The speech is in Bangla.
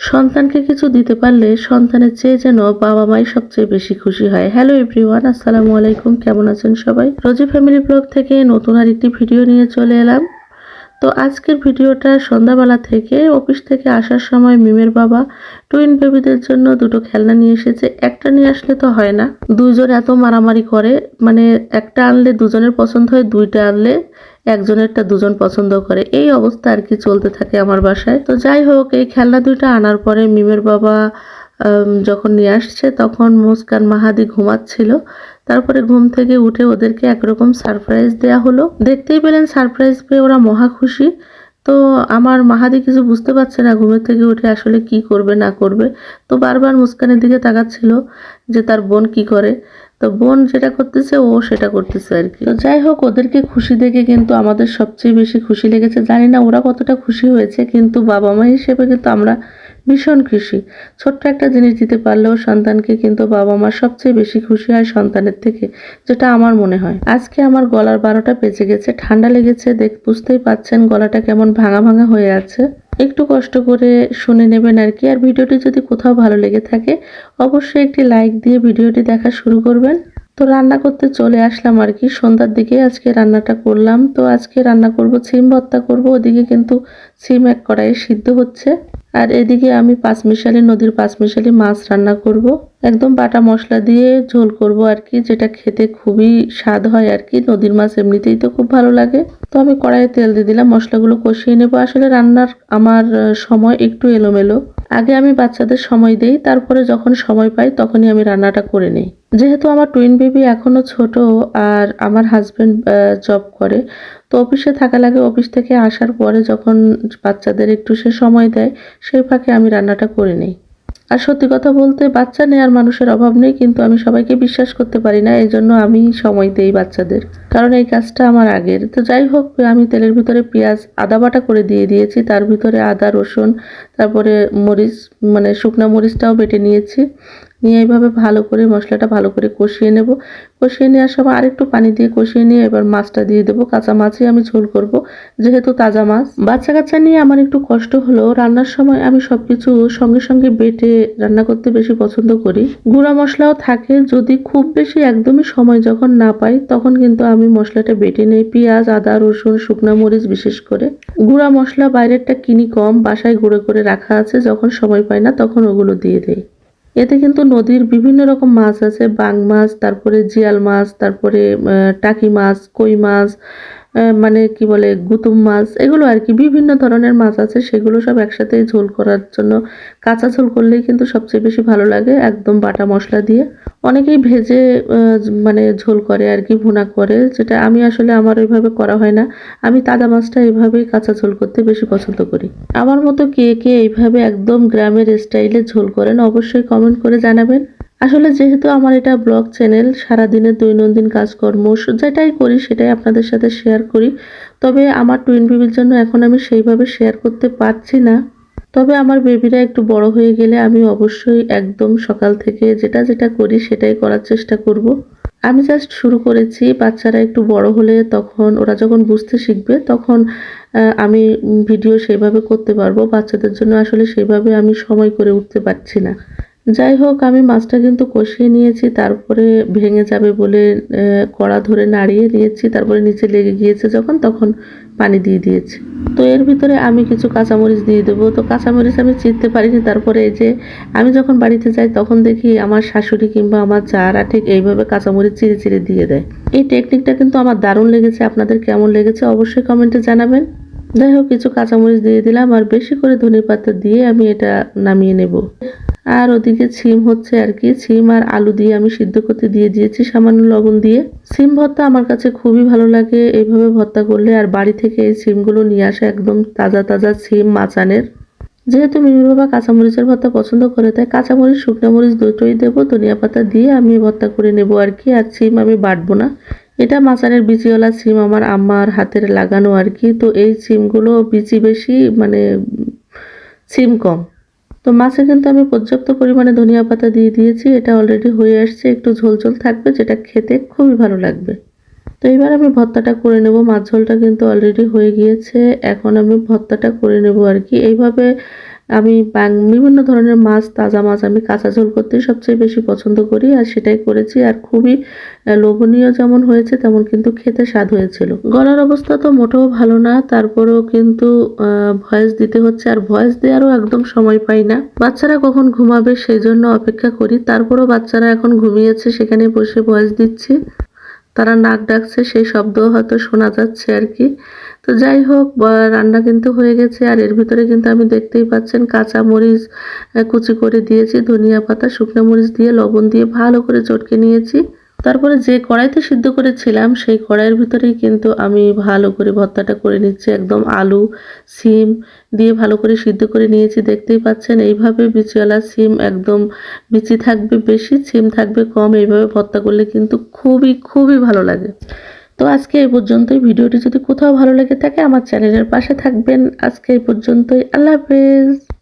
সন্তানকে কিছু দিতে পারলে সন্তানের চেয়ে যেন বাবা মাই সবচেয়ে বেশি খুশি হয়। হ্যালো এভরিওয়ান, আসসালামু আলাইকুম। কেমন আছেন সবাই? রোজি ফ্যামিলি ব্লগ থেকে নতুন আরেকটি ভিডিও নিয়ে চলে এলাম। তো আজকের ভিডিওটা সন্ধ্যাবেলা থেকে অফিস থেকে আসার সময় মিমের বাবা টুইন বেবিদের জন্য দুটো খেলনা নিয়ে এসেছে। একটা নিয়ে আসলে তো হয় না, দুইজন এত মারামারি করে, মানে একটা আনলে দুজনের পছন্দ হয়, দুইটা আনলে একজনেরটা দুজন পছন্দ করে, এই অবস্থা আর কি চলতে থাকে আমার বাসায়। তো যাই হোক, এই খেলনা দুইটা আনার পরে মিমের বাবা যখন নিয়ে আসছে তখন মুস্কান মাহাদি ঘুমাচ্ছিল। তারপরে ঘুম থেকে উঠে ওদেরকে একরকম সারপ্রাইজ দেয়া হলো। দেখতেই পেলেন সারপ্রাইজ পেয়ে ওরা মহা খুশি। তো আমার মাহাদি কিছু বুঝতে পারছে না ঘুমের থেকে উঠে আসলে কি করবে না করবে। তো বারবার মুস্কানের দিকে তাকাচ্ছিল যে তার বোন কি করে। তো বোন যেটা করতেছে ও সেটা করতেছে আর কি। তো যাই হোক, ওদেরকে খুশি দেখে কিন্তু আমাদের সবচেয়ে বেশি খুশি লেগেছে। জানি না ওরা কতটা খুশি হয়েছে, কিন্তু বাবা মা হিসেবে কিন্তু আমরা ভীষণ খুশি। ছোট্ট একটা জিনিস দিতে পারলেও সন্তানকে কিন্তু বাবা মা সবচেয়ে বেশি খুশি হয় সন্তানের থেকে, যেটা আমার মনে হয়। আজকে আমার গলার 12টা বেজে গেছে, ঠান্ডা লেগেছে, বুঝতেই পাচ্ছেন গলাটা কেমন ভাঙা ভাঙা হয়ে আছে। একটু কষ্ট করে শুনে নেবেন আর কি। আর ভিডিওটি যদি কোথাও ভালো লেগে থাকে অবশ্যই একটি লাইক দিয়ে ভিডিওটি দেখা শুরু করবেন। তো রান্না করতে চলে আসলাম আর কি, সন্ধ্যার দিকে আজকে রান্নাটা করলাম। তো আজকে রান্না করব সিম ভর্তা করব। ওদিকে কিন্তু সিম এক কড়াইয়ে সিদ্ধ হচ্ছে, আর এদিকে আমি পাঁচমিশালি নদীর পাঁচমিশালি মাছ রান্না করব। একদম বাটা মশলা দিয়ে ঝোল করব আর কি, যেটা খেতে খুবই স্বাদ হয় আর কি। নদীর মাছ এমনিতেই তো খুব ভালো লাগে। তো আমি কড়াইয়ে তেল দিয়ে দিলাম, মশলাগুলো কষিয়ে নেব। আসলে রান্নার আমার সময় একটু এলোমেলো। আগে আমি বাচ্চাদের সময় দেই, তারপরে যখন সময় পাই তখনই আমি রান্নাটা করে নিই। যেহেতু আমার টুইন বেবি এখনো ছোট আর আমার হাজবেন্ড জব করে, তো অফিসে থাকা লাগে। অফিস থেকে আসার পরে যখন বাচ্চাদের একটু সে সময় দেয়, সেই ফাঁকে আমি রান্নাটা করে নিই। আর সত্যি কথা বলতে বাচ্চা নেওয়ার মানুষের অভাব নেই, কিন্তু আমি সবাইকে বিশ্বাস করতে পারি না, এই জন্য আমি সময় দেই বাচ্চাদের, কারণ এই কাজটা আমার আগের। তো যাই হোক, আমি তেলের ভিতরে পেঁয়াজ আদা বাটা করে দিয়ে দিয়েছি, তার ভিতরে আদা রসুন তারপরে মরিচ, মানে শুকনা মরিচটাও বেটে নিয়েছি। নিয়ে এইভাবে ভালো করে মশলাটা ভালো করে কষিয়ে নেব। কষিয়ে নেওয়ার সময় আরেকটু পানি দিয়ে কষিয়ে নিয়ে এবার মাছটা দিয়ে দেবো। কাঁচা মাছই আমি ঝোল করব, যেহেতু তাজা মাছ। বাচ্চা কাচ্চা নিয়ে আমার একটু কষ্ট হলেও রান্নার সময় আমি সবকিছু সঙ্গে সঙ্গে বেটে রান্না করতে বেশি পছন্দ করি। গুঁড়া মশলাও থাকে, যদি খুব বেশি একদমই সময় যখন না পাই তখন কিন্তু আমি মশলাটা বেটে নেই। পেঁয়াজ আদা রসুন শুকনা মরিচ বিশেষ করে। গুঁড়া মশলা বাইরেরটা কিনি কম, বাসায় গুঁড়ো করে রাখা আছে, যখন সময় পাই না তখন ওগুলো দিয়ে দেই। এতে কিন্তু নদীর বিভিন্ন রকম মাছ আছে, বাং মাছ, তারপরে জিয়াল মাছ, তারপরে টাকি মাছ, কই মাছ, মানে কি বলে গুতুম মাছ, এগুলো আর কি বিভিন্ন ধরনের মাছ আছে। সেগুলো সব একসাথে ঝোল করার জন্য কাঁচা ঝোল করলেই কিন্তু সবচেয়ে বেশি ভালো লাগে, একদম বাটা মশলা দিয়ে। অনেকেই ভেজে মানে ঝোল করে আর কি, ভুনা করে, যেটা আমি আসলে আমার ওইভাবে করা হয় না। আমি তাজা মাছটা এইভাবেই কাঁচা ঝোল করতে বেশি পছন্দ করি। আমার মতো কে কে এইভাবে একদম গ্রামের স্টাইলে ঝোল করেন অবশ্যই কমেন্ট করে জানাবেন। আসলে যেহেতু আমার এটা ব্লগ চ্যানেল, সারাদিনের দৈনন্দিন কাজকর্ম যেটাই করি সেটাই আপনাদের সাথে শেয়ার করি। তবে আমার টুইন বেবির জন্য এখন আমি সেইভাবে শেয়ার করতে পারছি না। তবে আমার বেবিরা একটু বড় হয়ে গেলে আমি অবশ্যই একদম সকাল থেকে যেটা যেটা করি সেটাই করার চেষ্টা করব। আমি জাস্ট শুরু করেছি, বাচ্চারা একটু বড় হলে তখন ওরা যখন বুঝতে শিখবে তখন আমি ভিডিও সেভাবে করতে পারবো। বাচ্চাদের জন্য আসলে সেভাবে আমি সময় করে উঠতে পারছি না। যাই হোক, আমি মাছটা কিন্তু কষিয়ে নিয়েছি, তারপরে ভেঙে যাবে বলে কড়া ধরে নাড়িয়ে নিয়েছি, তারপরে নিচে লেগে গিয়েছে যখন তখন পানি দিয়ে দিয়েছি। তো এর ভিতরে আমি কিছু কাঁচামরিচ দিয়ে দেবো। তো কাঁচামরিচ আমি চিনতে পারিনি, তারপরে এই যে আমি যখন বাড়িতে যাই তখন দেখি আমার শাশুড়ি কিংবা আমার চারা ঠিক এইভাবে কাঁচামরিচ চিড়ে চিড়ে দিয়ে দেয়। এই টেকনিকটা কিন্তু আমার দারুণ লেগেছে। আপনাদের কেমন লেগেছে অবশ্যই কমেন্টে জানাবেন। যাই হোক, কিছু কাঁচামরিচ দিয়ে দিলাম আর বেশি করে ধনেপাতা দিয়ে আমি এটা নামিয়ে নেব। আর ওদিকে সিম হচ্ছে আর কি, সিম আর আলু দিয়ে আমি সিদ্ধ করতে দিয়ে দিয়েছি সামান্য লবণ দিয়ে। সিম ভর্তা আমার কাছে খুবই ভালো লাগে এইভাবে ভর্তা করলে। আর বাড়ি থেকে এই সিমগুলো নিয়ে আসা একদম তাজা তাজা সিম মাচানের। যেহেতু মিমির বাবা কাঁচামরিচের ভর্তা পছন্দ করে, তাই কাঁচামরিচ শুকনো মরিচ দুটোই দেবো, ধনিয়া পাতা দিয়ে আমি ভর্তা করে নেব আর কি। আর সিম আমি বাটবো না, এটা মাচানের বিচিওয়ালা সিম, আমার আম্মার হাতের লাগানো আর কি। তো এই সিমগুলো বিচি বেশি, মানে সিম কম। তো মাছে কিন্তু আমি পর্যাপ্ত পরিমাণে ধনিয়া পাতা দিয়ে দিয়েছি, এটা অলরেডি হয়ে আসছে, একটু ঝোল ঝোল থাকবে, যেটা খেতে খুবই ভালো লাগবে। তো এবার আমি ভর্তাটা করে নেব। মাছ ঝোলটা কিন্তু অলরেডি হয়ে গিয়েছে, এখন আমি ভর্তাটা করে নেব আর কি। এইভাবে আমি বিভিন্ন ধরনের মাছ, তাজা মাছ আমি কাঁচা ঝোল করতেই সবচেয়ে বেশি পছন্দ করি, আর সেটাই করেছি। আর খুবই লোভনীয় যেমন হয়েছে তেমন কিন্তু খেতে স্বাদ হয়েছিল। গলার অবস্থা তো মোটেও ভালো না, তারপরেও কিন্তু ভয়েস দিতে হচ্ছে, আর ভয়েস দেওয়ারও একদম সময় পাই না। বাচ্চারা কখন ঘুমাবে সেই জন্য অপেক্ষা করি, তারপরও বাচ্চারা এখন ঘুমিয়েছে, সেখানে বসে ভয়েস দিচ্ছি। তারা নাক ডাকছে, সেই শব্দও হয়তো শোনা যাচ্ছে আর কি। তো যাই হোক, রান্না কিন্তু হয়ে গেছে। আর এর ভিতরে কিন্তু আমি দেখতেই পাচ্ছেন কাঁচা মরিচ কুচি করে দিয়েছি, ধনিয়া পাতা, শুকনো মরিচ দিয়ে লবণ দিয়ে ভালো করে চটকে নিয়েছি। তারপরে যে কড়াইতে সিদ্ধ করেছিলাম সেই কড়াইয়ের ভিতরেই কিন্তু আমি ভালো করে ভর্তাটা করে নিচ্ছি। একদম আলু, সিম দিয়ে ভালো করে সিদ্ধ করে নিয়েছি, দেখতেই পাচ্ছেন। এইভাবে বিচিওয়ালা সিম, একদম বিচি থাকবে বেশি, সিম থাকবে কম, এইভাবে ভর্তা করলে কিন্তু খুবই খুবই ভালো লাগে। তো আজকে এই পর্যন্তই। ভিডিওটি যদি কোথাও ভালো লেগে থাকে আমার চ্যানেলের পাশে থাকবেন। আজকে এই পর্যন্তই। আল্লাহ হাফেজ।